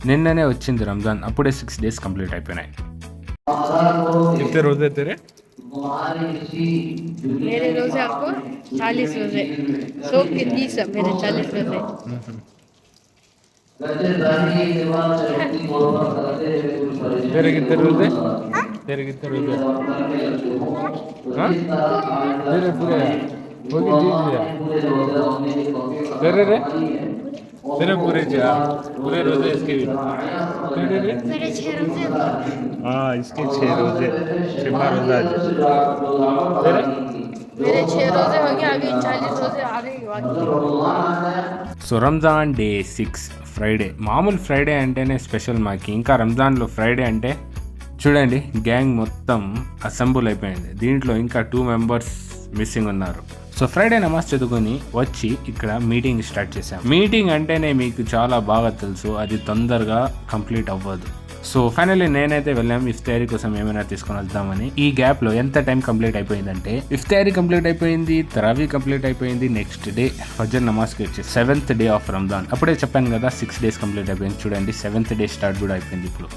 నిన్ననే వచ్చింది రంజాన్, అప్పుడే 6 days కంప్లీట్ అయిపోయినాయి. कितने रोजे तेरे? मेरे रोजे आपको 40 रोजे, 100 के 30 मेरे 40 रोजे. तेरे कितने रोजे? तेरे कितने रोजे? हाँ? तेरे पूरे वो की जीत लिया तेरे रे तेरे पूरे पूरे रोजे इसके भी तेरे रे मेरे 6 रोजे. हाँ इसके 6 रोजे 6 रोजा तेरे मेरे 6 रोजे हो गया, अभी 40 रोजे आ रहे बाकी. So Ramzan day 6 Friday. మామూలు ఫ్రైడే అంటేనే స్పెషల్ మాకి, ఇంకా రంజాన్లో ఫ్రైడే అంటే చూడండి గ్యాంగ్ మొత్తం అసెంబుల్ అయిపోయింది. దీంట్లో ఇంకా 2 members మిస్సింగ్ ఉన్నారు. సో ఫ్రైడే నమాజ్ చదువుకొని వచ్చి ఇక్కడ మీటింగ్ స్టార్ట్ చేశాం. మీటింగ్ అంటేనే మీకు చాలా బాగా తెలుసు, అది తొందరగా కంప్లీట్ అవ్వదు. సో ఫైనల్లీ నేనైతే వెళ్ళాం ఇఫ్తారీ కోసం ఏమైనా తీసుకొని వెళ్తామని. ఈ గ్యాప్ లో ఎంత టైం కంప్లీట్ అయిపోయిందంటే ఇఫ్తారీ కంప్లీట్ అయిపోయింది, తరావీ కంప్లీట్ అయిపోయింది, నెక్స్ట్ డే ఫజర్ నమాజ్కి వచ్చి 7th day ఆఫ్ రంజాన్. అప్పుడే చెప్పాను కదా 6 days కంప్లీట్ అయిపోయింది. చూడండి 7th day స్టార్ట్ కూడా అయిపోయింది ఇప్పుడు.